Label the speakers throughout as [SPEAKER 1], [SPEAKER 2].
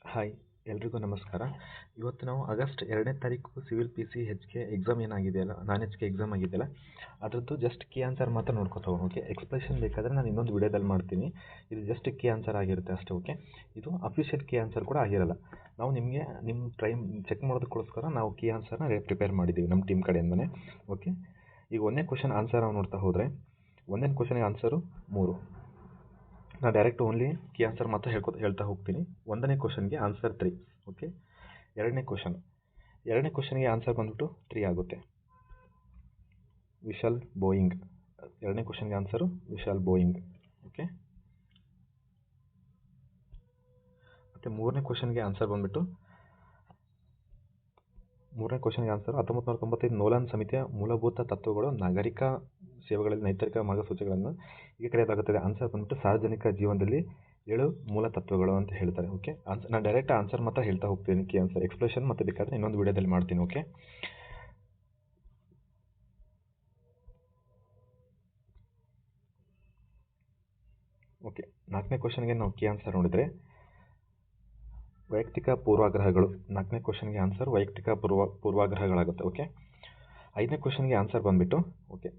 [SPEAKER 1] Hi, ಎಲ್ರಿಗೂ ನಮಸ್ಕಾರ. ಇವತ್ತು ನಾವು ಆಗಸ್ಟ್ 2ನೇ ತಾರೀಕು ಸಿವಿಲ್ ಪಿ.ಸಿ HK ಎಕ್ಸಾಮ್ ಏನಾಗಿದೆಯಲ್ಲ, ನಾನ್ HK ಎಕ್ಸಾಮ್ ಆಗಿದೆಯಲ್ಲ, ಅದರದ್ದು ಜಸ್ಟ್ ಕೀ ಆನ್ಸರ್ ಮಾತ್ರ ನೋಡ್ಕೊತಾ ಹೋಗೋಣ. ಓಕೆ, ಎಕ್ಸ್ಪ್ರೆಷನ್ ಬೇಕಾದರೆ ನಾನು ಇನ್ನೊಂದು ವಿಡಿಯೋದಲ್ಲಿ ಮಾಡ್ತೀನಿ. ಇದು ಜಸ್ಟ್ ಕೀ ಆನ್ಸರ್ ಆಗಿರುತ್ತೆ ಅಷ್ಟೇ. ಓಕೆ, ಇದು ಅಫಿಷಿಯಲ್ ಕೀ ಆನ್ಸರ್ ಕೂಡ ಆಗಿರಲ್ಲ. ನಾವು ನಿಮಗೆ ನಿಮ್ಮ ಟ್ರೈಮ್ ಚೆಕ್ ಮಾಡೋದಕ್ಕೋಸ್ಕರ ನಾವು ಕೀ ಆನ್ಸರ್ನ ಪ್ರಿಪೇರ್ ಮಾಡಿದ್ದೀವಿ ನಮ್ಮ ಟೀಮ್ ಕಡೆಯಿಂದನೇ. ಓಕೆ, ಈಗ ಒಂದನೇ ಕ್ವಶನ್ ಆನ್ಸರ್ ನಾವು ನೋಡ್ತಾ ಹೋದರೆ, ಒಂದನೇ ಕ್ವಶನ್ಗೆ ಆನ್ಸರು 3. ನಾನು ಡೈರೆಕ್ಟ್ ಓನ್ಲಿ ಕೀ ಆನ್ಸರ್ ಮಾತ್ರ ಹೇಳ್ತಾ ಹೋಗ್ತೀನಿ. ಒಂದನೇ ಕ್ವಶನ್ಗೆ ಆನ್ಸರ್ 3. ಓಕೆ, ಎರಡನೇ ಕ್ವಶನ್ಗೆ ಆನ್ಸರ್ ಬಂದ್ಬಿಟ್ಟು 3 ಆಗುತ್ತೆ. ವಿಶಾಲ್ ಬೋಯಿಂಗ್. ಎರಡನೇ ಕ್ವಶನ್ಗೆ ಆನ್ಸರು ವಿಶಾಲ್ ಬೋಯಿಂಗ್. ಓಕೆ, ಮತ್ತು ಮೂರನೇ ಕ್ವಶನ್ಗೆ ಆನ್ಸರ್ ಬಂದ್ಬಿಟ್ಟು 1995 ನೋಲನ್ ಸಮಿತಿಯ ಮೂಲಭೂತ ತತ್ವಗಳು ನಾಗರಿಕ ಸೇವೆಗಳಲ್ಲಿ ನೈತಿಕ ಮಾರ್ಗಸೂಚಿಗಳನ್ನು ಈಗ ಕರೆಯಲಾಗುತ್ತದೆ. ಆನ್ಸರ್ ಬಂದ್ಬಿಟ್ಟು ಸಾರ್ವಜನಿಕ ಜೀವನದಲ್ಲಿ 7 ಮೂಲ ತತ್ವಗಳು ಅಂತ ಹೇಳ್ತಾರೆ. ಓಕೆ, ನಾನು ಡೈರೆಕ್ಟ್ ಆನ್ಸರ್ ಮಾತ್ರ ಹೇಳ್ತಾ ಹೋಗ್ತೀನಿ. ಕೀ ಆನ್ಸರ್ ಎಕ್ಸ್ಪ್ರೆಷನ್ ಮತ್ತೆ ಬೇಕಾದರೆ ಇನ್ನೊಂದು ವಿಡಿಯೋದಲ್ಲಿ ಮಾಡ್ತೀನಿ. ಓಕೆ, ಓಕೆ, ನಾಲ್ಕನೇ ಕ್ವಶನ್ಗೆ ನಾವು ಕೀ ಆನ್ಸರ್ ನೋಡಿದರೆ ವೈಯಕ್ತಿಕ ಪೂರ್ವಾಗ್ರಹಗಳು. ನಾಲ್ಕನೇ ಕ್ವಶನ್ಗೆ ಆನ್ಸರ್ ವೈಯಕ್ತಿಕ ಪೂರ್ವಾಗ್ರಹಗಳಾಗುತ್ತೆ. ಓಕೆ, ಐದನೇ ಕ್ವಶನ್ಗೆ ಆನ್ಸರ್ ಬಂದ್ಬಿಟ್ಟು ಓಕೆ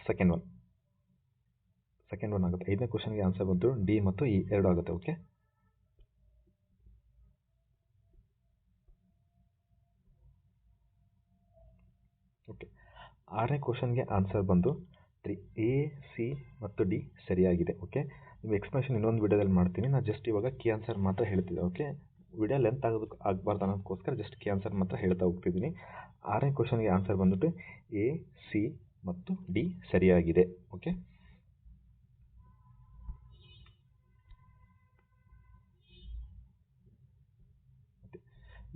[SPEAKER 1] ಸೆಕೆಂಡ್ ಒನ್ ಆಗುತ್ತೆ. ಐದನೇ ಕ್ವಶನ್ಗೆ ಆನ್ಸರ್ ಬಂದು ಡಿ ಮತ್ತು ಇ 2 ಆಗುತ್ತೆ. ಓಕೆ, ಓಕೆ, ಆರನೇ ಕ್ವಶನ್ಗೆ ಆನ್ಸರ್ ಬಂದು 3. ಎ, ಸಿ ಮತ್ತು ಡಿ ಸರಿಯಾಗಿದೆ. ಓಕೆ, ನಿಮ್ಮ ಎಕ್ಸ್ಪ್ಲೆನೇಷನ್ ಇನ್ನೊಂದು ವಿಡಿಯೋದಲ್ಲಿ ಮಾಡ್ತೀನಿ. ನಾನು ಜಸ್ಟ್ ಇವಾಗ ಕೀ ಆನ್ಸರ್ ಮಾತ್ರ ಹೇಳ್ತಿದ್ದೆ. ಓಕೆ, ವಿಡಿಯೋ ಲೆಂತ್ ಆಗಬಾರ್ದು ಅನ್ನೋದಕ್ಕೋಸ್ಕರ ಜಸ್ಟ್ ಕೀ ಆನ್ಸರ್ ಮಾತ್ರ ಹೇಳ್ತಾ ಹೋಗ್ತಿದ್ದೀನಿ. ಆರನೇ ಕ್ವಶನ್ಗೆ ಆನ್ಸರ್ ಬಂದ್ಬಿಟ್ಟು ಎ, ಸಿ ಮತ್ತು ಡಿ ಸರಿಯಾಗಿದೆ. ಓಕೆ,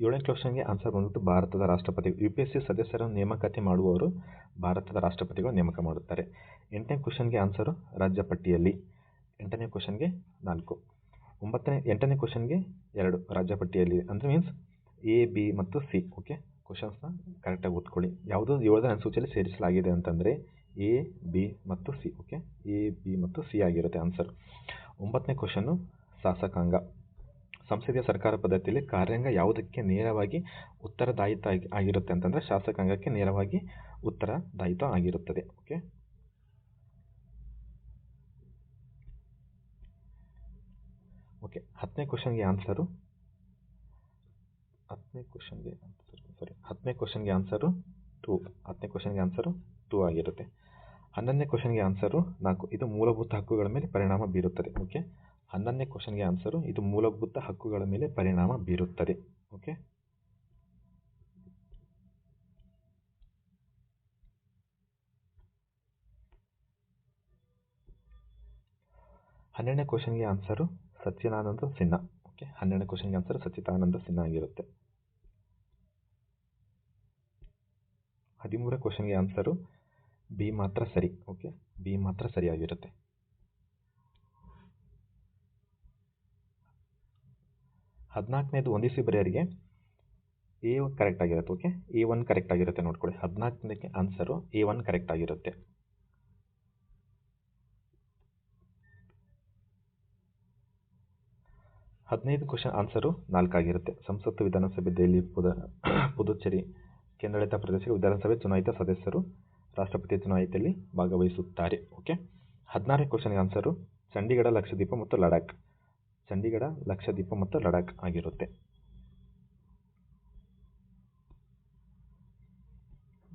[SPEAKER 1] ಏಳನೇ ಕ್ವಶನ್ಗೆ ಆನ್ಸರ್ ಬಂದ್ಬಿಟ್ಟು ಭಾರತದ ರಾಷ್ಟ್ರಪತಿ. UPSC ಸದಸ್ಯರನ್ನು ನೇಮಕಾತಿ ಮಾಡುವವರು ಭಾರತದ ರಾಷ್ಟ್ರಪತಿಗಳು ನೇಮಕ ಮಾಡುತ್ತಾರೆ. ಎಂಟನೇ ಕ್ವಶನ್ಗೆ ಆನ್ಸರು ರಾಜ್ಯ ಪಟ್ಟಿಯಲ್ಲಿ. ಎಂಟನೇ ಕ್ವಶನ್ಗೆ 4. ಎಂಟನೇ ಕ್ವಶನ್ಗೆ 2 ರಾಜ್ಯ ಪಟ್ಟಿಯಲ್ಲಿ ಅಂದರೆ ಮೀನ್ಸ್ ಎ, ಬಿ ಮತ್ತು ಸಿ. ಓಕೆ, ಕ್ವಶನ್ಸ್ನ ಕರೆಕ್ಟಾಗಿ ಓದ್ಕೊಳ್ಳಿ. ಯಾವುದು 7ನೇ ಅನುಸೂಚಿಯಲ್ಲಿ ಸೇರಿಸಲಾಗಿದೆ ಅಂತಂದರೆ ಎ, ಬಿ ಮತ್ತು ಸಿ. ಓಕೆ, ಎ, ಬಿ ಮತ್ತು ಸಿ ಆಗಿರುತ್ತೆ ಆನ್ಸರ್. 9ನೇ ಕ್ವಶನ್ನು ಶಾಸಕಾಂಗ. ಸಂಸದೀಯ ಸರ್ಕಾರ ಪದ್ಧತಿಯಲ್ಲಿ ಕಾರ್ಯಾಂಗ ಯಾವುದಕ್ಕೆ ನೇರವಾಗಿ ಉತ್ತರದಾಯಿತ್ವ ಆಗಿರುತ್ತೆ ಅಂತಂದರೆ ಶಾಸಕಾಂಗಕ್ಕೆ ನೇರವಾಗಿ ಉತ್ತರದಾಯಿತ್ವ ಆಗಿರುತ್ತದೆ. ಓಕೆ, ಓಕೆ, ಹತ್ತನೇ ಕ್ವಶನ್ಗೆ ಆನ್ಸರು 2. 10ನೇ ಕ್ವಶನ್ಗೆ ಆನ್ಸರು 2 ಆಗಿರುತ್ತೆ. 11ನೇ ಕ್ವಶನ್ಗೆ ಆನ್ಸರು 4. ಇದು ಮೂಲಭೂತ ಹಕ್ಕುಗಳ ಮೇಲೆ ಪರಿಣಾಮ ಬೀರುತ್ತದೆ. ಓಕೆ, 11ನೇ ಕ್ವಶನ್ಗೆ ಆನ್ಸರು ಇದು ಮೂಲಭೂತ ಹಕ್ಕುಗಳ ಮೇಲೆ ಪರಿಣಾಮ ಬೀರುತ್ತದೆ. ಓಕೆ, 12ನೇ ಕ್ವಶನ್ಗೆ ಆನ್ಸರು ಸಚ್ಚಿದಾನಂದ ಸಿನ್ಹಾ. ಓಕೆ, 12ನೇ ಕ್ವಶನ್ಗೆ ಆನ್ಸರ್ ಸಚ್ಚಿದಾನಂದ ಸಿನ್ಹಾ ಆಗಿರುತ್ತೆ. 13ನೇ ಕ್ವಶನ್ಗೆ ಆನ್ಸರು ಬಿ ಮಾತ್ರ ಸರಿ. ಓಕೆ, ಬಿ ಮಾತ್ರ ಸರಿಯಾಗಿರುತ್ತೆ. 14ನೇದು ಹೊಂದಿಸಿ ಬರೆಯರಿಗೆ ಎ ಕರೆಕ್ಟ್ ಆಗಿರುತ್ತೆ. ಓಕೆ, A1 ಕರೆಕ್ಟ್ ಆಗಿರುತ್ತೆ ನೋಡ್ಕೊಳ್ಳಿ. 14ನೇಕ್ಕೆ ಆನ್ಸರು A1 ಕರೆಕ್ಟ್ ಆಗಿರುತ್ತೆ. 15 ಕ್ವಶನ್ ಆನ್ಸರು 4 ಆಗಿರುತ್ತೆ. ಸಂಸತ್ತು, ವಿಧಾನಸಭೆ, ದೆಹಲಿ, ಪುದುಚೇರಿ ಕೇಂದ್ರಾಡಳಿತ ಪ್ರದೇಶ ವಿಧಾನಸಭೆ ಚುನಾಯಿತ ಸದಸ್ಯರು ರಾಷ್ಟ್ರಪತಿ ಚುನಾಯಿತಿಯಲ್ಲಿ ಭಾಗವಹಿಸುತ್ತಾರೆ. ಓಕೆ, 16ನೇ ಕ್ವಶನ್ಗೆ ಆನ್ಸರು ಚಂಡೀಗಢ, ಲಕ್ಷದ್ವೀಪ ಮತ್ತು ಲಡಾಖ್. ಚಂಡೀಗಢ, ಲಕ್ಷದ್ವೀಪ ಮತ್ತು ಲಡಾಖ್ ಆಗಿರುತ್ತೆ.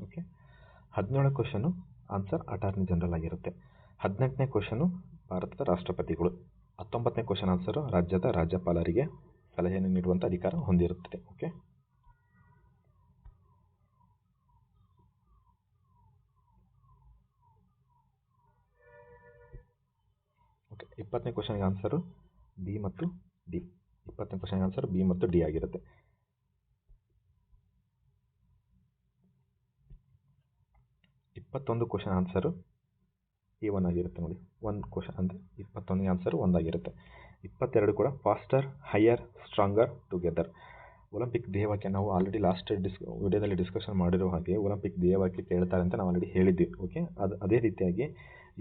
[SPEAKER 1] ಓಕೆ, 17ನೇ ಕ್ವಶನು ಆನ್ಸರ್ ಅಟಾರ್ನಿ ಜನರಲ್ ಆಗಿರುತ್ತೆ. 18ನೇ ಕ್ವಶನು ಭಾರತದ ರಾಷ್ಟ್ರಪತಿಗಳು. 19ನೇ ಕ್ವಶನ್ ಆನ್ಸರು ರಾಜ್ಯದ ರಾಜ್ಯಪಾಲರಿಗೆ ಸಲಹೆಯನ್ನು ನೀಡುವಂಥ ಅಧಿಕಾರ ಹೊಂದಿರುತ್ತದೆ. ಓಕೆ, ಓಕೆ, 20ನೇ ಕ್ವಶನ್ಗೆ ಆನ್ಸರು ಬಿ ಮತ್ತು ಡಿ. 20ನೇ ಕ್ವಶನ್ಗೆ ಆನ್ಸರ್ ಬಿ ಮತ್ತು ಡಿ ಆಗಿರುತ್ತೆ. 21 ಕ್ವಶನ್ ಆನ್ಸರು A1 ಆಗಿರುತ್ತೆ ನೋಡಿ. 1 ಕ್ವಶನ್ ಅಂದರೆ 21ನೇ ಆನ್ಸರು 1 ಆಗಿರುತ್ತೆ. 22 ಕೂಡ faster, higher, stronger, together. Olympic ಧ್ಯೇಯವಾಕ್ಯ ನಾವು ಆಲ್ರೆಡಿ ಲಾಸ್ಟ್ ವಿಡಿಯೋದಲ್ಲಿ ಡಿಸ್ಕಷನ್ ಮಾಡಿರೋ ಹಾಗೆ ಒಲಿಂಪಿಕ್ ಧ್ಯೇಯವಾಕ್ಯ ಕೇಳ್ತಾರೆ ಅಂತ ನಾವು ಆಲ್ರೆಡಿ ಹೇಳಿದ್ವಿ. ಓಕೆ, ಅದೇ ರೀತಿಯಾಗಿ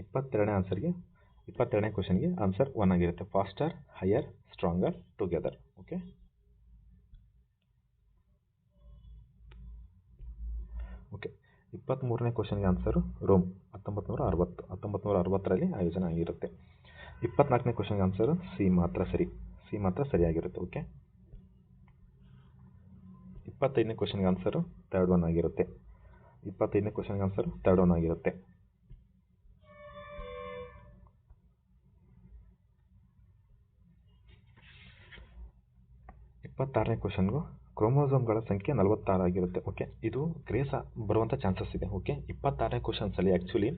[SPEAKER 1] 22ನೇ ಆನ್ಸರ್ಗೆ 22ನೇ ಕ್ವಶನ್ಗೆ ಆನ್ಸರ್ 1 ಆಗಿರುತ್ತೆ. Faster, higher, stronger, together. Okay. Okay. 23ನೇ ಕ್ವಶನ್ಗೆ ಆನ್ಸರು ರೋಮ್ 1960ರಲ್ಲಿ ಆಯೋಜನೆ ಆಗಿರುತ್ತೆ. 24ನೇ ಕ್ವಶನ್ಗೆ ಆನ್ಸರು ಸಿ ಮಾತ್ರ ಸರಿಯಾಗಿರುತ್ತೆ. ಓಕೆ. 25ನೇ ಕ್ವಶನ್ಗೆ ಆನ್ಸರು ಥರ್ಡ್ ಒನ್ ಆಗಿರುತ್ತೆ. 26ನೇ ಕ್ವಶನ್ಗೂ ಕ್ರೋಮೋಸೋಮ್ಗಳ ಸಂಖ್ಯೆ 46 ಆಗಿರುತ್ತೆ. ಓಕೆ. ಇದು ಗ್ರೇಸ್ ಬರುವಂಥ ಚಾನ್ಸಸ್ ಇದೆ. ಓಕೆ. 26ನೇ ಕ್ವಶನ್ಸಲ್ಲಿ ಆ್ಯಕ್ಚುಲಿ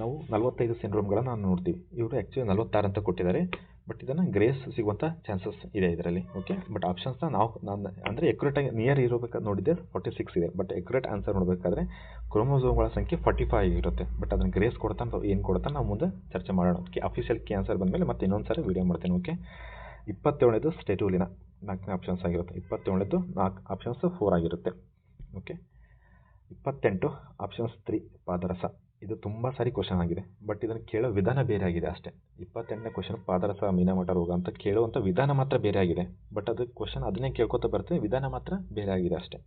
[SPEAKER 1] ನಾವು 45 ಸಿಂಡ್ರೋಮ್ಗಳನ್ನು ನೋಡ್ತೀವಿ. ಇವರು ಆ್ಯಕ್ಚುಲಿ 46 ಅಂತ ಕೊಟ್ಟಿದ್ದಾರೆ, ಬಟ್ ಇದನ್ನು ಗ್ರೇಸ್ ಸಿಗುವಂಥ ಚಾನ್ಸಸ್ ಇದೆ ಇದರಲ್ಲಿ. ಓಕೆ. ಬಟ್ ಆಪ್ಷನ್ಸ್ನ ನಾನು ಅಂದರೆ ಎಕ್ಯುರೇಟಾಗಿ ನಿಯರ್ ಇರಬೇಕಾದ್ರೆ ನೋಡಿದ್ದೆ 46 ಇದೆ, ಬಟ್ ಎಕ್ಯುರೇಟ್ ಆನ್ಸರ್ ನೋಡಬೇಕಾದ್ರೆ ಕ್ರೋಮೋಸೋಮ್ಗಳ ಸಂಖ್ಯೆ 45 ಇರುತ್ತೆ. ಬಟ್ ಅದನ್ನು ಗ್ರೇಸ್ ಕೊಡ್ತಾ ಏನು ಕೊಡ್ತಾ ನಾವು ಮುಂದೆ ಚರ್ಚೆ ಮಾಡೋಣ. ಅಫಿಷಿಯಲ್ ಕೀ ಆನ್ಸರ್ ಬಂದಮೇಲೆ ಮತ್ತೆ ಇನ್ನೊಂದು ಸಾರಿ ವೀಡಿಯೋ ಮಾಡ್ತೇನೆ. ಓಕೆ. 27ನೇದು ಸ್ಟೇಟೂಲಿನ 4ನೇ ಆಪ್ಷನ್ಸ್ ಆಗಿರುತ್ತೆ. 27ನೇದು 4 ಆಪ್ಷನ್ಸ್ 4 ಆಗಿರುತ್ತೆ. ಓಕೆ. 28 ಆಪ್ಷನ್ಸ್ 3 ಪಾದರಸ. ಇದು ತುಂಬ ಸಾರಿ ಕ್ವಶನ್ ಆಗಿದೆ, ಬಟ್ ಇದನ್ನು ಕೇಳೋ ವಿಧಾನ ಬೇರೆ ಆಗಿದೆ ಅಷ್ಟೇ. 28ನೇ ಕ್ವಶನ್ ಪಾದರಸ ಮೀನಮಟ ರೋಗ ಅಂತ ಕೇಳುವಂಥ ವಿಧಾನ ಮಾತ್ರ ಬೇರೆ ಆಗಿದೆ, ಬಟ್ ಅದು ಕ್ವಶನ್ ಅದನ್ನೇ ಕೇಳ್ಕೊತಾ ಬರ್ತೀವಿ, ವಿಧಾನ ಮಾತ್ರ ಬೇರೆ ಆಗಿದೆ ಅಷ್ಟೇ.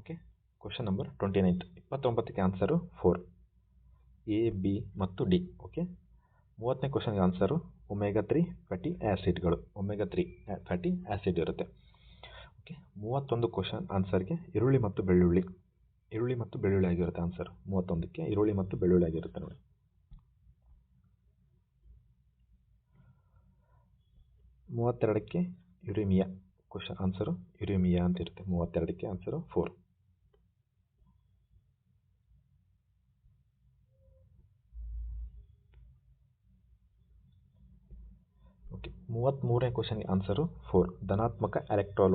[SPEAKER 1] ಓಕೆ. Question number 29. 29ಕ್ಕೆ ಆನ್ಸರು 4 ಎ, ಬಿ ಮತ್ತು ಡಿ. ಓಕೆ. 30ನೇ ಕ್ವಶನ್ಗೆ ಆನ್ಸರು ಒಮೆಗಾ 3 ಫ್ಯಾಟಿ ಆ್ಯಸಿಡ್ಗಳು. ಒಮೆಗಾ 3 ಫ್ಯಾಟಿ ಆ್ಯಸಿಡ್ ಇರುತ್ತೆ. ಓಕೆ. 31 ಕ್ವಶನ್ ಆನ್ಸರ್ಗೆ ಈರುಳ್ಳಿ ಮತ್ತು ಬೆಳ್ಳುಳ್ಳಿ ಆಗಿರುತ್ತೆ ಆನ್ಸರ್. 31ಕ್ಕೆ ಈರುಳ್ಳಿ ಮತ್ತು ಬೆಳ್ಳುಳ್ಳಿ ಆಗಿರುತ್ತೆ ನೋಡಿ. 32ಕ್ಕೆ ಯುರೇಮಿಯಾ ಕ್ವಶನ್ ಆನ್ಸರು ಯುರೇಮಿಯಾ ಅಂತ ಇರುತ್ತೆ. 32ಕ್ಕೆ ಆನ್ಸರು 4. ಓಕೆ. 33ನೇ ಕ್ವಶನ್ಗೆ ಆನ್ಸರು 4 ಧನಾತ್ಮಕ ಎಲೆಕ್ಟ್ರೋಡ್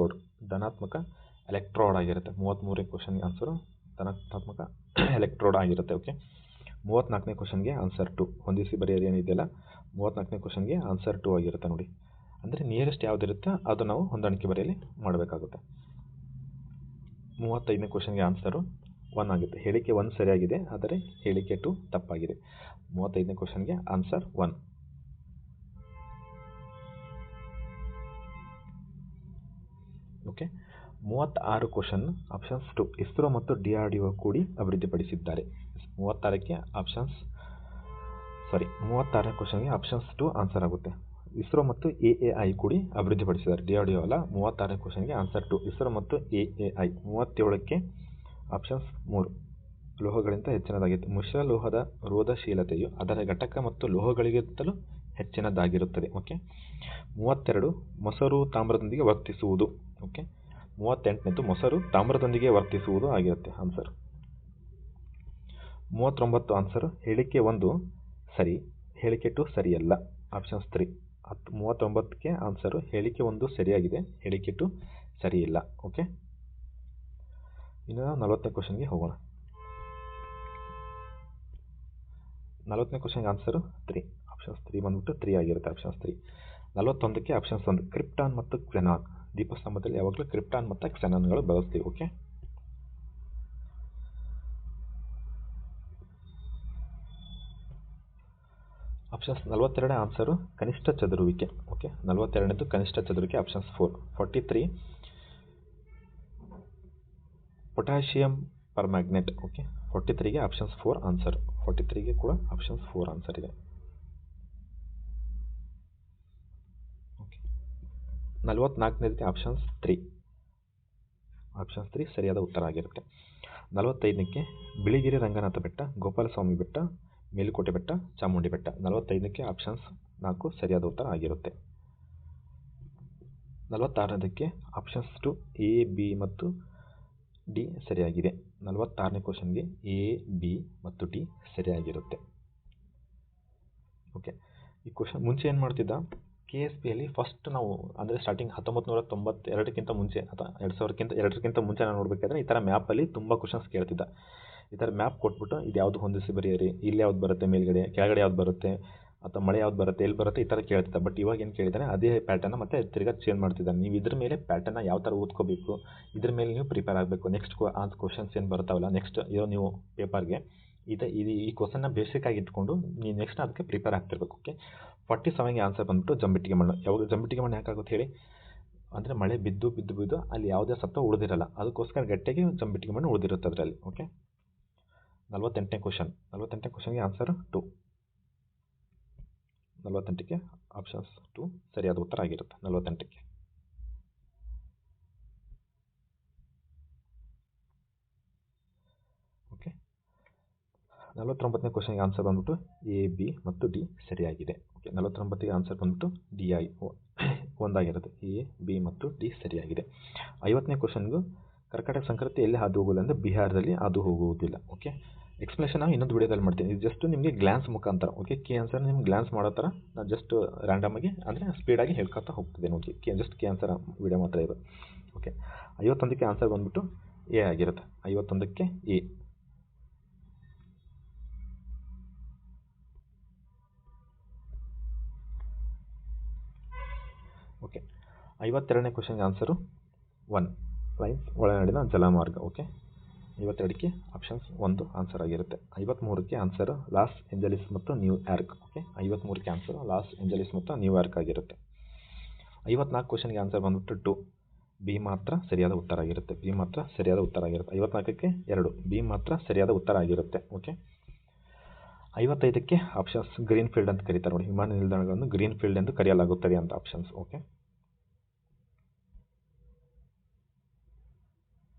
[SPEAKER 1] ಆಗಿರುತ್ತೆ. 33ನೇ ಕ್ವಶನ್ಗೆ ಆನ್ಸರು ಧನಾತ್ಮಕ ಎಲೆಕ್ಟ್ರೋಡ್ ಆಗಿರುತ್ತೆ. ಓಕೆ. 34ನೇ ಕ್ವಶನ್ಗೆ ಆನ್ಸರ್ 2 ಹೊಂದಿಸಿ ಬರೆಯೋದು ಏನಿದೆಯಲ್ಲ, 34ನೇ ಕ್ವಶನ್ಗೆ ಆನ್ಸರ್ 2 ಆಗಿರುತ್ತೆ ನೋಡಿ. ಅಂದರೆ ನಿಯರೆಸ್ಟ್ ಯಾವುದಿರುತ್ತೆ ಅದು ನಾವು ಹೊಂದಾಣಿಕೆ ಬರೆಯಲಿ ಮಾಡಬೇಕಾಗುತ್ತೆ. 35ನೇ ಕ್ವಶನ್ಗೆ ಆನ್ಸರು 1 ಆಗುತ್ತೆ. ಹೇಳಿಕೆ 1 ಸರಿಯಾಗಿದೆ, ಆದರೆ ಹೇಳಿಕೆ 2 ತಪ್ಪಾಗಿದೆ. 35ನೇ ಕ್ವಶನ್ಗೆ answer 1. Okay. 36 question options 2 ISRO ಮತ್ತು DRDO ಕೂಡಿ ಅಭಿವೃದ್ಧಿಪಡಿಸಿದ್ದಾರೆ. 36ನೇ ಕ್ವಶನ್ಗೆ ಆಪ್ಷನ್ಸ್ 2 ಆನ್ಸರ್ ಆಗುತ್ತೆ. ಇಸ್ರೋ ಮತ್ತು AAI ಕೂಡಿ ಅಭಿವೃದ್ಧಿಪಡಿಸಿದ್ದಾರೆ, DRDO ಅಲ್ಲ. 36ನೇ ಕ್ವಶನ್ಗೆ ಆನ್ಸರ್ 2 ಇಸ್ರೋ ಮತ್ತು AAI. 37ಕ್ಕೆ ಆಪ್ಷನ್ಸ್ 3 ಲೋಹಗಳಿಗಿಂತ ಹೆಚ್ಚಿನದಾಗಿತ್ತು. ಮಿಶ್ರ ಲೋಹದ ರೋಧಶೀಲತೆಯು ಅದರ ಘಟಕ ಮತ್ತು ಲೋಹಗಳಿಗಿಂತಲೂ ಹೆಚ್ಚಿನದಾಗಿರುತ್ತದೆ. ಓಕೆ. 32 ಮೊಸರು ತಾಮ್ರದೊಂದಿಗೆ ವರ್ತಿಸುವುದು. ಓಕೆ. 38ನೇದು ಮೊಸರು ತಾಮ್ರದೊಂದಿಗೆ ವರ್ತಿಸುವುದು ಆಗಿರುತ್ತೆ ಆನ್ಸರ್. 39 ಆನ್ಸರು ಹೇಳಿಕೆ 1 ಸರಿ, ಹೇಳಿಕೆ 2 ಸರಿಯಲ್ಲ. ಆಪ್ಷನ್ಸ್ 3. 39ಕ್ಕೆ ಆನ್ಸರು ಹೇಳಿಕೆ 1 ಸರಿಯಾಗಿದೆ, ಹೇಳಿಕೆ 2 ಸರಿಯಿಲ್ಲ. ಓಕೆ. ಇನ್ನು 40ನೇ ಕ್ವಶನ್ಗೆ ಹೋಗೋಣ. 40ನೇ ಕ್ವಶನ್ಗೆ ಆನ್ಸರು 3 ಆಪ್ಷನ್ಸ್ 3 ಬಂದ್ಬಿಟ್ಟು 3 ಆಗಿರುತ್ತೆ. ಆಪ್ಷನ್ಸ್ 3. 41ಕ್ಕೆ ಆಪ್ಷನ್ಸ್ 1 ಕ್ರಿಪ್ಟಾನ್ ಮತ್ತು ಕ್ಸೆನಾನ್. ದೀಪಸ್ತಂಭದಲ್ಲಿ ಯಾವಾಗಲೂ ಕ್ರಿಪ್ಟಾನ್ ಮತ್ತು ಕ್ಸೆನಾನ್ಗಳು ಬಳಸ್ತೀವಿ. ಓಕೆ. ಆಪ್ಷನ್ಸ್ 42 ಆನ್ಸರು ಕನಿಷ್ಠ ಚದುರುವಿಕೆ. ಓಕೆ. 42ನೇದು ಕನಿಷ್ಠ ಚದುರುವಿಕೆ ಆಪ್ಷನ್ಸ್ 4. 43 potassium permanganate. ಓಕೆ. 43ಗೆ ಆಪ್ಷನ್ಸ್ 4 ಆನ್ಸರ್. 43ಗೆ ಕೂಡ ಆಪ್ಷನ್ಸ್ 4 ಆನ್ಸರ್ ಇದೆ. ಓಕೆ. 44ನೇದಕ್ಕೆ ಆಪ್ಷನ್ಸ್ 3 ಸರಿಯಾದ ಉತ್ತರ ಆಗಿರುತ್ತೆ. 45ಕ್ಕೆ ಬಿಳಿಗಿರಿ ರಂಗನಾಥ ಬೆಟ್ಟ, ಗೋಪಾಲಸ್ವಾಮಿ ಬೆಟ್ಟ, ಮೇಲುಕೋಟೆ ಬೆಟ್ಟ, ಚಾಮುಂಡಿ ಬೆಟ್ಟ. 45ಕ್ಕೆ ಆಪ್ಷನ್ಸ್ 4 ಸರಿಯಾದ ಉತ್ತರ ಆಗಿರುತ್ತೆ. 46ನೇದಕ್ಕೆ ಆಪ್ಷನ್ಸ್ 2 A, B ಮತ್ತು D ಸರಿಯಾಗಿದೆ. 46ನೇ ಕ್ವಶನ್ಗೆ A, B ಮತ್ತು D ಸರಿಯಾಗಿರುತ್ತೆ. ಓಕೆ. ಈ ಕ್ವಶನ್ ಮುಂಚೆ ಏನು ಮಾಡ್ತಿದ್ದ, KSPಯಲ್ಲಿ ಫಸ್ಟ್ ನಾವು ಅಂದರೆ ಸ್ಟಾರ್ಟಿಂಗ್ 1992ಕ್ಕಿಂತ ಮುಂಚೆ ಅಥವಾ 2000ಕ್ಕಿಂತ ಮುಂಚೆ ನಾವು ನೋಡಬೇಕಾದ್ರೆ ಈ ಥರ ಮ್ಯಾಪಲ್ಲಿ ತುಂಬ ಕ್ವಶನ್ಸ್ ಕೇಳ್ತಿದ್ದ. ಈ ಥರ ಮ್ಯಾಪ್ ಕೊಟ್ಬಿಟ್ಟು ಇದು ಯಾವುದು ಹೊಂದಿಸಿ ಬರೆಯಿರಿ, ಇಲ್ಲಿ ಯಾವ್ದು ಬರುತ್ತೆ ಮೇಲ್ಗಡೆ, ಕೆಳಗಡೆ ಯಾವ್ದು ಬರುತ್ತೆ, ಅಥವಾ ಮಳೆ ಯಾವ್ದು ಬರುತ್ತೆ ಎಲ್ಲಿ ಬರುತ್ತೆ ಈ ಥರ ಕೇಳ್ತಿದ್ದ. ಬಟ್ ಇವಾಗ ಏನು ಕೇಳಿದ್ದಾನೆ ಅದೇ ಪ್ಯಾಟರ್ನ ಮತ್ತೆ ತಿರ್ಗಾ ಚೇಂಜ್ ಮಾಡ್ತಿದ್ದಾನೆ. ನೀವು ಇದ್ರ ಮೇಲೆ ಪ್ಯಾಟರ್ನ ಯಾವ ಥರ ಓದ್ಕೋಬೇಕು, ಇದ್ರ ಮೇಲೆ ನೀವು ಪ್ರಿಪೇರ್ ಆಗಬೇಕು. ನೆಕ್ಸ್ಟ್ ಕ್ವಶನ್ಸ್ ಏನು ಬರುತ್ತಾವಲ್ಲ ನೆಕ್ಸ್ಟ್ ಇರೋ ನೀವು ಪೇಪರ್ಗೆ ಈ ಕ್ವಶನ್ನ ಬೇಸಿಕ್ ಆಗಿ ಇಟ್ಕೊಂಡು ನೀವು ನೆಕ್ಸ್ಟ್ ಅದಕ್ಕೆ ಪ್ರಿಪೇರ್ ಆಗ್ತಿರ್ಬೇಕು. ಓಕೆ, 47ಗೆ ಆನ್ಸರ್ ಬಂದ್ಬಿಟ್ಟು ಜಂಬಿಟ್ಟಿಗೆ ಮಣ್ಣು. ಯಾವಾಗ ಜಂಬಿಟ್ಟಿಗೆ ಮಣ್ಣು ಯಾಕಾಗುತ್ತೆ ಹೇಳಿ, ಅಂದರೆ ಮಳೆ ಬಿದ್ದು ಅಲ್ಲಿ ಯಾವುದೇ ಸತ್ವ ಉಳಿದಿರಲ್ಲ, ಅದಕ್ಕೋಸ್ಕರ ಗಟ್ಟಿಗೆ ಜಂಬಿಟ್ಟಿಗೆ ಮಣ್ಣು ಉಳಿದಿರುತ್ತೆ ಅದರಲ್ಲಿ. ಓಕೆ, 48ನೇ ಕ್ವಶನ್ಗೆ ಆನ್ಸರ್ 2. 48ಕ್ಕೆ ಆಪ್ಷನ್ಸ್ 2 ಸರಿಯಾದ ಉತ್ತರ ಆಗಿರುತ್ತೆ. 48ಕ್ಕೆ ಓಕೆ. 49ನೇ ಕ್ವಶನ್ಗೆ ಆನ್ಸರ್ ಬಂದ್ಬಿಟ್ಟು A, B ಮತ್ತು D ಸರಿಯಾಗಿದೆ. ಓಕೆ, 49ಗೆ ಆನ್ಸರ್ ಬಂದ್ಬಿಟ್ಟು DI ಒಂದಾಗಿರುತ್ತೆ. A, B ಮತ್ತು D ಸರಿಯಾಗಿದೆ. 50ನೇ ಕ್ವಶನ್ಗೂ ಕರ್ನಾಟಕ ಸಂಸ್ಕೃತಿ ಎಲ್ಲಿ ಹಾದು ಹೋಗೋಲ್ಲ ಅಂದರೆ ಬಿಹಾರದಲ್ಲಿ ಹಾದು ಹೋಗುವುದಿಲ್ಲ. ಓಕೆ, ಎಕ್ಸ್ಪ್ಲೇಷನ್ ನಾವು ಇನ್ನೊಂದು ವಿಡಿಯೋದಲ್ಲಿ ಮಾಡ್ತೀನಿ. ಇದು ಜಸ್ಟ್ ನಿಮಗೆ ಗ್ಲಾನ್ಸ್ ಮುಖಾಂತರ. ಓಕೆ, ಕೀ ಆನ್ಸರ್ ನಿಮ್ಗೆ ಗ್ಲಾನ್ಸ್ ಮಾಡೋ ಥರ ನಾನು ಜಸ್ಟ್ ರ್ಯಾಂಡಮಾಗಿ ಅಂದರೆ ಸ್ಪೀಡಾಗಿ ಹೇಳ್ಕೊತಾ ಹೋಗ್ತಿದ್ದೇನೆ. Okay, just key answer video ಮಾತ್ರ ಇದು. ಓಕೆ, 51ಕ್ಕೆ ಆನ್ಸರ್ ಬಂದ್ಬಿಟ್ಟು A ಆಗಿರುತ್ತೆ. 51ಕ್ಕೆ A. ಓಕೆ, 52ನೇ ಕ್ವಶನ್ಗೆ ಆನ್ಸರು 1 ಫ್ಲೈನ್ಸ್ ಒಳನಾಡಿನ ಜಲಮಾರ್ಗ. ಓಕೆ, 52ಕ್ಕೆ ಆಪ್ಷನ್ಸ್ 1 ಆನ್ಸರ್ ಆಗಿರುತ್ತೆ. 53ಕ್ಕೆ ಆನ್ಸರು ಲಾಸ್ ಏಂಜಲೀಸ್ ಮತ್ತು ನ್ಯೂಯಾರ್ಕ್. ಓಕೆ, 53ಕ್ಕೆ ಆನ್ಸರು ಲಾಸ್ ಏಂಜಲೀಸ್ ಮತ್ತು ನ್ಯೂಯಾರ್ಕ್ ಆಗಿರುತ್ತೆ. 54 ಕ್ವಶನ್ಗೆ ಆನ್ಸರ್ ಬಂದ್ಬಿಟ್ಟು 2 B ಮಾತ್ರ ಸರಿಯಾದ ಉತ್ತರ ಆಗಿರುತ್ತೆ. 54ಕ್ಕೆ 2 B ಮಾತ್ರ ಸರಿಯಾದ ಉತ್ತರ ಆಗಿರುತ್ತೆ. ಓಕೆ, 55ಕ್ಕೆ ಆಪ್ಷನ್ಸ್ ಗ್ರೀನ್ ಫೀಲ್ಡ್ ಅಂತ ಕರೀತಾರೆ ನೋಡಿ, ವಿಮಾನ ನಿಲ್ದಾಣಗಳನ್ನು ಗ್ರೀನ್ ಫೀಲ್ಡ್ ಎಂದು ಕರೆಯಲಾಗುತ್ತದೆ ಅಂತ options. Okay,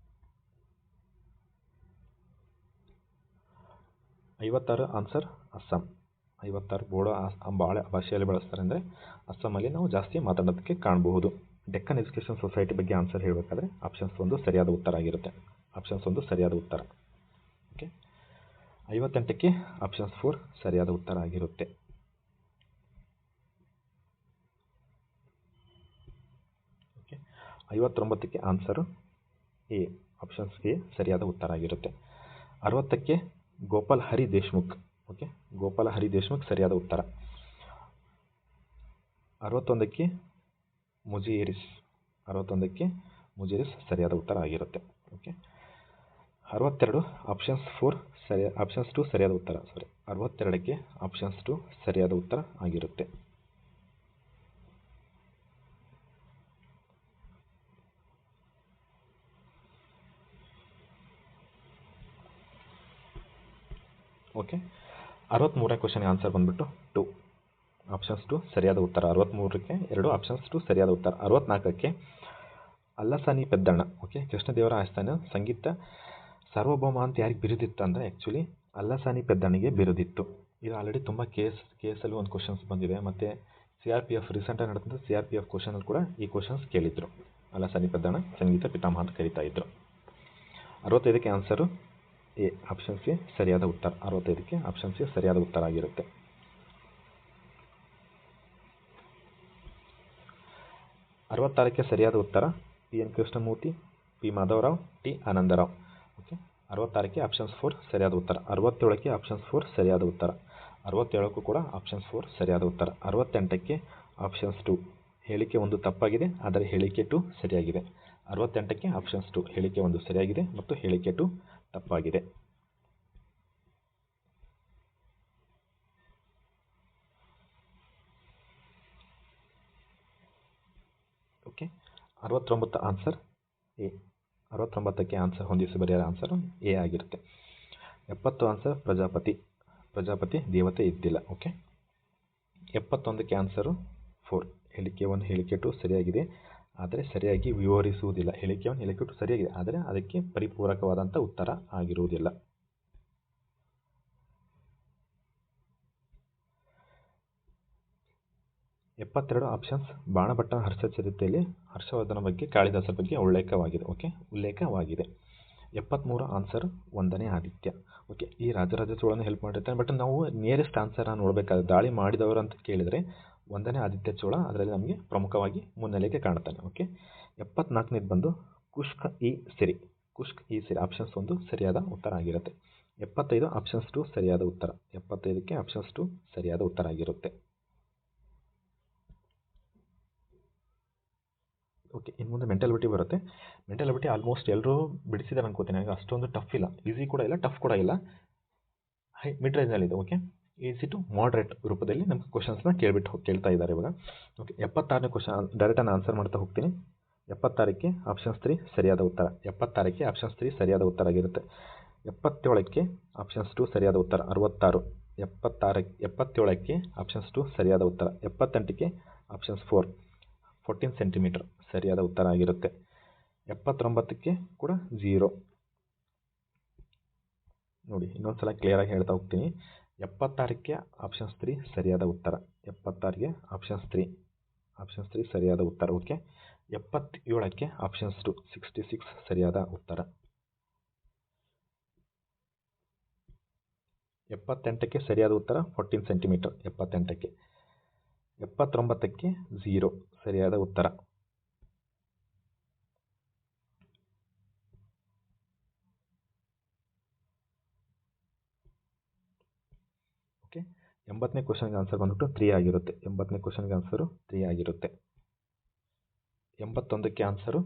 [SPEAKER 1] 56 answer Assam. 56 Bodo ಭಾಷೆಯಲ್ಲಿ ಬಳಸ್ತಾರೆ ಅಂದರೆ ಅಸ್ಸಾಮಲ್ಲಿ ನಾವು ಜಾಸ್ತಿ ಮಾತಾಡೋದಕ್ಕೆ ಕಾಣಬಹುದು. ಡೆಕ್ಕನ್ ಎಜುಕೇಷನ್ ಸೊಸೈಟಿ ಬಗ್ಗೆ ಆನ್ಸರ್ ಹೇಳಬೇಕಾದ್ರೆ ಆಪ್ಷನ್ಸ್ 1 ಸರಿಯಾದ ಉತ್ತರ ಆಗಿರುತ್ತೆ. ಆಪ್ಷನ್ಸ್ 1 ಸರಿಯಾದ ಉತ್ತರ. ಓಕೆ, 58ಕ್ಕೆ ಆಪ್ಷನ್ಸ್ 4 ಸರಿಯಾದ ಉತ್ತರ ಆಗಿರುತ್ತೆ. ಓಕೆ, 59ಕ್ಕೆ ಆನ್ಸರು A, ಆಪ್ಷನ್ಸ್ A ಸರಿಯಾದ ಉತ್ತರ ಆಗಿರುತ್ತೆ. 60ಕ್ಕೆ ಗೋಪಾಲ್ ಹರಿ ದೇಶ್ಮುಖ್. ಓಕೆ, ಗೋಪಾಲ ಹರಿ ದೇಶ್ಮುಖ್ ಸರಿಯಾದ ಉತ್ತರ. 61ಕ್ಕೆ ಮುಜೇರಿಸ್ ಸರಿಯಾದ ಉತ್ತರ ಆಗಿರುತ್ತೆ. ಓಕೆ, 62 ಆಪ್ಷನ್ಸ್ 2 ಸರಿಯಾದ ಉತ್ತರ. 62ಕ್ಕೆ ಆಪ್ಷನ್ಸ್ 2 ಸರಿಯಾದ ಉತ್ತರ ಆಗಿರುತ್ತೆ. ಓಕೆ, 63ನೇ ಕ್ವಶನ್ಗೆ ಆನ್ಸರ್ ಬಂದ್ಬಿಟ್ಟು 2 ಆಪ್ಷನ್ಸ್ 2 ಸರಿಯಾದ ಉತ್ತರ. 63ಕ್ಕೆ 2 ಆಪ್ಷನ್ಸ್ 2 ಸರಿಯಾದ ಉತ್ತರ. 64ಕ್ಕೆ ಅಲ್ಲಸಾನಿ ಪೆದ್ದಣ್ಣ. ಓಕೆ, ಕೃಷ್ಣದೇವರ ಆಸ್ಥಾನ ಸಂಗೀತ ಸಾರ್ವಭೌಮ ಅಂತ ಯಾರಿಗೆ ಬಿರುದಿತ್ತು ಅಂದರೆ ಆ್ಯಕ್ಚುಲಿ ಅಲ್ಲಸಾನಿ ಪೆದ್ದಣ್ಣಿಗೆ ಬಿರುದಿತ್ತು. ಇದು ಆಲ್ರೆಡಿ ತುಂಬ ಕೇಸಲ್ಲಿ ಒಂದು ಕ್ವಶನ್ಸ್ ಬಂದಿದೆ. ಮತ್ತು CRPF ರೀಸೆಂಟಾಗಿ ನಡೆದಂಥ CRPF ಕ್ವಶನಲ್ಲಿ ಕೂಡ ಈ ಕ್ವಶನ್ಸ್ ಕೇಳಿದ್ರು. ಅಲ್ಲಸಾನಿ ಪೆದ್ದಣ್ಣ ಸಂಗೀತ ಪಿತಾಮಹ ಅಂತ ಕರೀತಾ ಇದ್ರು. 65ಕ್ಕೆ ಆನ್ಸರು A, ಆಪ್ಷನ್ ಸಿ ಸರಿಯಾದ ಉತ್ತರ. 65ಕ್ಕೆ ಆಪ್ಷನ್ ಸಿ ಸರಿಯಾದ ಉತ್ತರ ಆಗಿರುತ್ತೆ. 66ಕ್ಕೆ ಸರಿಯಾದ ಉತ್ತರ PN Krishnamurthy, P Madhavrao, T Anandrao. Okay, 66ಕ್ಕೆ ಆಪ್ಷನ್ಸ್ 4 ಸರಿಯಾದ ಉತ್ತರ. 67ಕ್ಕೆ ಆಪ್ಷನ್ಸ್ 4 ಸರಿಯಾದ ಉತ್ತರ. 67ಕ್ಕೂ ಕೂಡ ಆಪ್ಷನ್ಸ್ 4 ಸರಿಯಾದ ಉತ್ತರ. 68ಕ್ಕೆ ಆಪ್ಷನ್ಸ್ 2 ಹೇಳಿಕೆ 1 ತಪ್ಪಾಗಿದೆ, ಆದರೆ ಹೇಳಿಕೆ 2 ಸರಿಯಾಗಿದೆ. 68ಕ್ಕೆ ಆಪ್ಷನ್ಸ್ 2 ಹೇಳಿಕೆ 1 ಸರಿಯಾಗಿದೆ ಮತ್ತು ಹೇಳಿಕೆ 2 ತಪ್ಪಾಗಿದೆ. Okay, 69 answer A. 69ಕ್ಕೆ ಆನ್ಸರ್ ಹೊಂದಿಸಿ ಬರೆಯೋ ಆನ್ಸರ್ A ಆಗಿರುತ್ತೆ. 70 ಆನ್ಸರ್ ಪ್ರಜಾಪತಿ ದೇವತೆ ಇದ್ದಿಲ್ಲ. ಓಕೆ, 71ಕ್ಕೆ ಆನ್ಸರು 4 ಹೇಳಿಕೆ 1 ಹೇಳಿಕೆ 2 ಸರಿಯಾಗಿದೆ, ಆದರೆ ಸರಿಯಾಗಿ ವಿವರಿಸುವುದಿಲ್ಲ. ಹೇಳಿಕೆ 1 ಹೇಳಿಕೆ 2 ಸರಿಯಾಗಿದೆ, ಆದರೆ ಅದಕ್ಕೆ ಪರಿಪೂರಕವಾದಂಥ ಉತ್ತರ ಆಗಿರುವುದಿಲ್ಲ. 72 ಆಪ್ಷನ್ಸ್ ಬಾಣಭಟ್ಟನ ಹರ್ಷಚರಿತೆಯಲ್ಲಿ ಹರ್ಷವರ್ಧನ ಬಗ್ಗೆ ಕಾಳಿದಾಸರ ಬಗ್ಗೆ ಉಲ್ಲೇಖವಾಗಿದೆ. 73 ಆನ್ಸರ್ 1ನೇ ಆದಿತ್ಯ. ಓಕೆ, ಈ ರಾಜರಾಜ ಚೋಳನ ಹೆಲ್ಪ್ ಮಾಡಿರ್ತಾನೆ. ಬಟ್ ನಾವು ನಿಯರೆಸ್ಟ್ ಆನ್ಸರ್ನ ನೋಡಬೇಕಾದ್ರೆ ದಾಳಿ ಮಾಡಿದವರು ಅಂತ ಕೇಳಿದರೆ 1ನೇ ಆದಿತ್ಯ ಚೋಳ ಅದರಲ್ಲಿ ನಮಗೆ ಪ್ರಮುಖವಾಗಿ ಮುನ್ನೆಲೆಗೆ ಕಾಣ್ತಾನೆ. ಓಕೆ, 74ನೇದು ಬಂದು ಕುಷ್ಕ್ ಇ ಸಿರಿ ಆಪ್ಷನ್ಸ್ 1 ಸರಿಯಾದ ಉತ್ತರ ಆಗಿರುತ್ತೆ. 75 ಆಪ್ಷನ್ಸ್ 2 ಸರಿಯಾದ ಉತ್ತರ. 75ಕ್ಕೆ ಆಪ್ಷನ್ಸ್ 2 ಸರಿಯಾದ ಉತ್ತರ ಆಗಿರುತ್ತೆ. ಓಕೆ, ಇನ್ನು ಮುಂದೆ ಮೆಂಟಲ್ ಅಬಿಲಿಟಿ ಬರುತ್ತೆ. ಮೆಂಟಲ್ ಅಬಿಲಿಟಿ ಆಲ್ಮೋಸ್ಟ್ ಎಲ್ಲರೂ ಬಿಡಿಸಿದ್ದಾರೆ ಅನ್ಕೋತೀನಿ. ಅಷ್ಟೊಂದು ಟಫ್ ಇಲ್ಲ, ಈಸಿ ಕೂಡ ಇಲ್ಲ, ಟಫ್ ಕೂಡ ಇಲ್ಲ, ಮಿಡ್ ರೇಂಜಲ್ಲಿದೆ. ಓಕೆ, ಈಸಿ ಟು ಮಾಡ್ರೇಟ್ ರೂಪದಲ್ಲಿ ನಮಗೆ ಕ್ವಶನ್ಸ್ನ ಕೇಳ್ತಾ ಇದ್ದಾರೆ ಇವಾಗ. ಓಕೆ, 76ನೇ ಕ್ವಶನ್ ಡೈರೆಕ್ಟಾಗಿ ಆನ್ಸರ್ ಮಾಡ್ತಾ ಹೋಗ್ತೀನಿ. 76ಕ್ಕೆ ಆಪ್ಷನ್ಸ್ 3 ಸರಿಯಾದ ಉತ್ತರ. 76ಕ್ಕೆ ಆಪ್ಷನ್ಸ್ 3 ಸರಿಯಾದ ಉತ್ತರ ಆಗಿರುತ್ತೆ. 77ಕ್ಕೆ ಆಪ್ಷನ್ಸ್ 2 ಸರಿಯಾದ ಉತ್ತರ. 66. 77ಕ್ಕೆ ಆಪ್ಷನ್ಸ್ 2 ಸರಿಯಾದ ಉತ್ತರ. 78ಕ್ಕೆ ಆಪ್ಷನ್ಸ್ 14 ಸೆಂಟಿಮೀಟರ್ ಸರಿಯಾದ ಉತ್ತರ ಆಗಿರುತ್ತೆ. 79ಕ್ಕೆ ಕೂಡ 0. ನೋಡಿ, ಇನ್ನೊಂದು ಸಲ ಕ್ಲಿಯರಾಗಿ ಹೇಳ್ತಾ ಹೋಗ್ತೀನಿ. 76ಕ್ಕೆ ಆಪ್ಷನ್ಸ್ 3 ಸರಿಯಾದ ಉತ್ತರ. 76ಗೆ ಆಪ್ಷನ್ಸ್ 3 ಸರಿಯಾದ ಉತ್ತರ. ಓಕೆ, 77ಕ್ಕೆ ಆಪ್ಷನ್ಸ್ 2 66 ಸರಿಯಾದ ಉತ್ತರ. 78ಕ್ಕೆ ಸರಿಯಾದ ಉತ್ತರ 14 ಸೆಂಟಿಮೀಟರ್. 78ಕ್ಕೆ 79ಕ್ಕೆ 0 ಸರಿಯಾದ ಉತ್ತರ. ಓಕೆ, 80ನೇ ಕ್ವಶನ್ಗೆ ಆನ್ಸರ್ ಬಂದ್ಬಿಟ್ಟು 3 ಆಗಿರುತ್ತೆ. 80ನೇ ಕ್ವಶನ್ಗೆ ಆನ್ಸರು 3 ಆಗಿರುತ್ತೆ. 81ಕ್ಕೆ ಆನ್ಸರು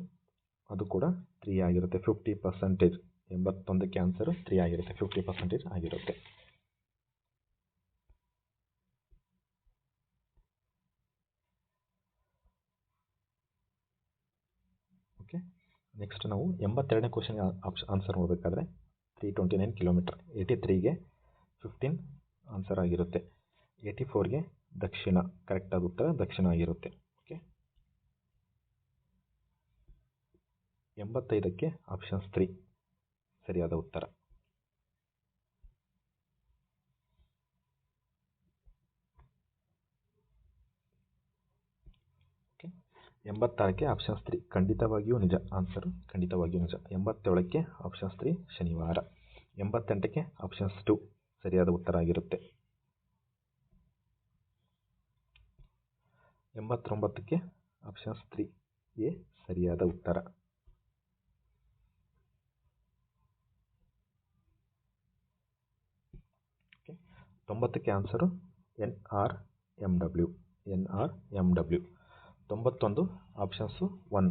[SPEAKER 1] ಅದು ಕೂಡ 3 ಆಗಿರುತ್ತೆ. 50%. 81ಕ್ಕೆ ಆನ್ಸರು 3 ಆಗಿರುತ್ತೆ. 50% ಆಗಿರುತ್ತೆ. ಓಕೆ, ನೆಕ್ಸ್ಟ್ ನಾವು 82ನೇ ಕ್ವಶನ್ಗೆ ಆನ್ಸರ್ ನೋಡಬೇಕಾದ್ರೆ 329 ಕಿಲೋಮೀಟರ್. 83ಗೆ 15 ಆನ್ಸರ್ ಆಗಿರುತ್ತೆ. 84ಗೆ ದಕ್ಷಿಣ ಕರೆಕ್ಟಾದ ಉತ್ತರ ದಕ್ಷಿಣ ಆಗಿರುತ್ತೆ. ಓಕೆ, 85ಕ್ಕೆ ಆಪ್ಷನ್ಸ್ 3 ಸರಿಯಾದ ಉತ್ತರ. ಓಕೆ, 86ಕ್ಕೆ ಆಪ್ಷನ್ಸ್ 3 ಖಂಡಿತವಾಗಿಯೂ ನಿಜ. ಆನ್ಸರು ಖಂಡಿತವಾಗಿಯೂ ನಿಜ. 87ಕ್ಕೆ ಆಪ್ಷನ್ಸ್ 3 ಶನಿವಾರ. 88ಕ್ಕೆ ಆಪ್ಷನ್ಸ್ 2 ಸರಿಯಾದ ಉತ್ತರ ಆಗಿರುತ್ತೆ. 89ಕ್ಕೆ ಆಪ್ಷನ್ಸ್ 3 ಎ ಸರಿಯಾದ ಉತ್ತರ. ಓಕೆ, 90ಕ್ಕೆ answer NRMW. 91 options 1.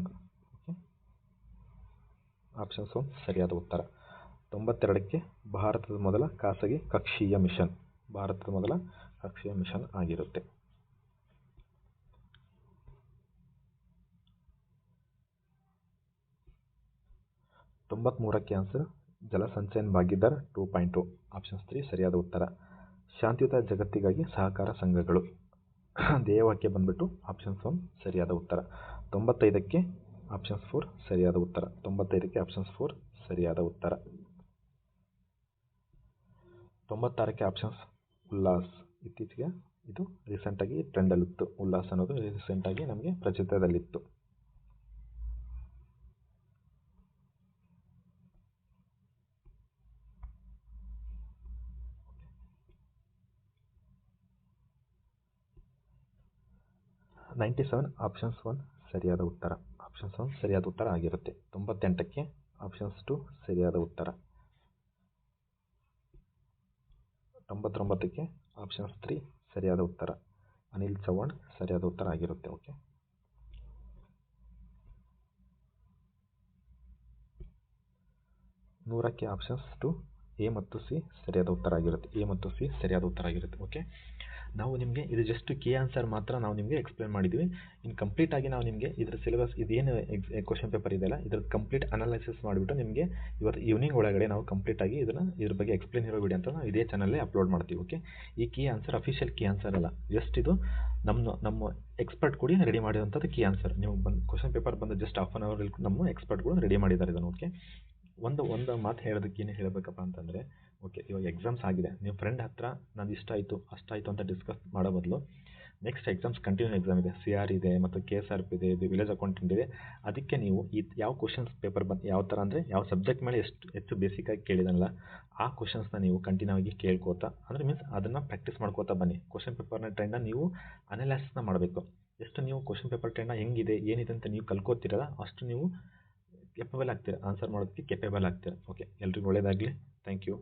[SPEAKER 1] Okay, options 1 ಸರಿಯಾದ ಉತ್ತರ. 92ಕ್ಕೆ ಭಾರತದ ಮೊದಲ ಖಾಸಗಿ ಕಕ್ಷೀಯ ಮಿಷನ್. ಭಾರತದ ಮೊದಲ ಕಕ್ಷೀಯ ಮಿಷನ್ ಆಗಿರುತ್ತೆ. 93ಕ್ಕೆ ಆನ್ಸರ್ ಜಲಸಂಚಯನ್ ಭಾಗೀದಾರ್ 2.0. ಆಪ್ಷನ್ಸ್ 3 ಸರಿಯಾದ ಉತ್ತರ. ಶಾಂತಿಯುತ ಜಗತ್ತಿಗಾಗಿ ಸಹಕಾರ ಸಂಘಗಳು ಧ್ಯೇಯವಾಕ್ಯ ಬಂದ್ಬಿಟ್ಟು ಆಪ್ಷನ್ಸ್ 1 ಸರಿಯಾದ ಉತ್ತರ. 95ಕ್ಕೆ ಆಪ್ಷನ್ಸ್ 4 ಸರಿಯಾದ ಉತ್ತರ. 95ಕ್ಕೆ ಆಪ್ಷನ್ಸ್ 4 ಸರಿಯಾದ ಉತ್ತರ. 96ಕ್ಕೆ ಆಪ್ಷನ್ಸ್ ಉಲ್ಲಾಸ್. ಇತ್ತೀಚೆಗೆ ಇದು ರೀಸೆಂಟಾಗಿ ಟ್ರೆಂಡಲ್ಲಿತ್ತು. ಉಲ್ಲಾಸ್ ಅನ್ನೋದು ರೀಸೆಂಟಾಗಿ ನಮಗೆ ಪ್ರಚಲಿತದಲ್ಲಿತ್ತು. 97 ಆಪ್ಷನ್ಸ್ 1 ಸರಿಯಾದ ಉತ್ತರ. ಆಪ್ಷನ್ಸ್ 1 ಸರಿಯಾದ ಉತ್ತರ ಆಗಿರುತ್ತೆ. 98ಕ್ಕೆ ಆಪ್ಷನ್ಸ್ 2 ಸರಿಯಾದ ಉತ್ತರ. 99ಕ್ಕೆ ಆಪ್ಷನ್ಸ್ 3 ಸರಿಯಾದ ಉತ್ತರ. ಅನಿಲ್ ಚೌಹಾಣ್ ಸರಿಯಾದ ಉತ್ತರ ಆಗಿರುತ್ತೆ. ಓಕೆ, 100ಕ್ಕೆ ಆಪ್ಷನ್ಸ್ 2 ಎ ಮತ್ತು ಸಿ ಸರಿಯಾದ ಉತ್ತರ ಆಗಿರುತ್ತೆ. ಎ ಮತ್ತು ಸಿ ಸರಿಯಾದ ಉತ್ತರ ಆಗಿರುತ್ತೆ. ಓಕೆ, ನಾವು ನಿಮಗೆ ಇದು ಜಸ್ಟ್ ಕೀ ಆನ್ಸರ್ ಮಾತ್ರ ನಾವು ನಿಮಗೆ ಎಕ್ಸ್ಪ್ಲೇನ್ ಮಾಡಿದ್ದೀವಿ. ಇನ್ನು ಕಂಪ್ಲೀಟಾಗಿ ನಾವು ನಿಮಗೆ ಇದರ ಸಿಲೆಬಸ್ ಇದೇನು ಕ್ವಶನ್ ಪೇಪರ್ ಇದೆಯಲ್ಲ ಇದ್ರದ್ದು ಕಂಪ್ಲೀಟ್ ಅನಾಲಿಸಿಸ್ ಮಾಡಿಬಿಟ್ಟು ನಿಮಗೆ ಇವತ್ತು ಈವ್ನಿಂಗ್ ಒಳಗಡೆ ನಾವು ಕಂಪ್ಲೀಟಾಗಿ ಇದ್ರ ಬಗ್ಗೆ ಎಕ್ಸ್ಪ್ಲೇನ್ ಇರೋ ವಿಡಿಯೋ ಅಂತ ನಾವು ಇದೇ ಚಾನಲ್ಲೇ ಅಪ್ಲೋಡ್ ಮಾಡ್ತೀವಿ. ಓಕೆ, ಈ key answer official key answer ಅಲ್ಲ, ಜಸ್ಟ್ ಇದು ನಮ್ಮ ಎಕ್ಸ್ಪರ್ಟ್ ಕೂಡ ರೆಡಿ ಮಾಡಿರೋಂಥದ್ದು ಕೀ ಆನ್ಸರ್. ನೀವು ಬಂದು ಕ್ವಶನ್ ಪೇಪರ್ ಬಂದು ಜಸ್ಟ್ ಹಾಫ್ ಆನ್ ಅವರ್ ನಮ್ಮ ಎಕ್ಸ್ಪರ್ಟ್ಗಳು ರೆಡಿ ಮಾಡಿದ್ದಾರೆ ಇದನ್ನು. ಓಕೆ, ಒಂದು ಮಾತು ಹೇಳೋದಕ್ಕೆ ಏನು ಹೇಳಬೇಕಪ್ಪ ಅಂತಂದರೆ, ಓಕೆ, ಇವಾಗ ಎಕ್ಸಾಮ್ಸ್ ಆಗಿದೆ, ನೀವು ಫ್ರೆಂಡ್ ಹತ್ರ ನಾನು ಇಷ್ಟಾಯಿತು ಅಷ್ಟಾಯಿತು ಅಂತ ಡಿಸ್ಕಸ್ ಮಾಡೋ ಬದಲು ನೆಕ್ಸ್ಟ್ ಎಕ್ಸಾಮ್ಸ್ ಕಂಟಿನ್ಯೂ ಎಕ್ಸಾಮ್ ಇದೆ. CR ಇದೆ ಮತ್ತು KSRP ಇದೆ, ಇದು ವಿಲೇಜ್ ಅಕೌಂಟೆಂಟ್ ಇದೆ. ಅದಕ್ಕೆ ನೀವು ಯಾವ ಕ್ವಶನ್ಸ್ ಪೇಪರ್ ಯಾವ ಥರ ಅಂದರೆ ಯಾವ ಸಬ್ಜೆಕ್ಟ್ ಮೇಲೆ ಹೆಚ್ಚು ಬೇಸಿಕಾಗಿ ಕೇಳಿದನಲ್ಲ ಆ ಕ್ವಶನ್ಸ್ನ ನೀವು ಕಂಟಿನ್ಯೂ ಆಗಿ ಕೇಳ್ಕೋತಾ ಅಂದರೆ ಮೀನ್ಸ್ ಅದನ್ನು ಪ್ರಾಕ್ಟೀಸ್ ಮಾಡ್ಕೋತಾ ಬನ್ನಿ. ಕ್ವಶನ್ ಪೇಪರ್ನ ಟ್ರೆಂಡನ್ನ ನೀವು ಅನಲೈಸಿಸ್ನ ಮಾಡಬೇಕು. ಎಷ್ಟು ನೀವು ಕ್ವಶನ್ ಪೇಪರ್ ಟ್ರೆಂಡ್ನ ಹೆಂಗಿದೆ ಏನಿದೆ ಅಂತ ನೀವು ಕಲ್ಕೋತಿರಲ್ಲ ಅಷ್ಟು ನೀವು ಕೆಪಬಲ್ ಆಗ್ತೀರಾ, ಆನ್ಸರ್ ಮಾಡೋದಕ್ಕೆ ಕೆಪಬಲ್ ಆಗ್ತೀರಾ. ಓಕೆ, ಎಲ್ರಿಗೂ ಒಳ್ಳೆಯದಾಗಲಿ. Thank you.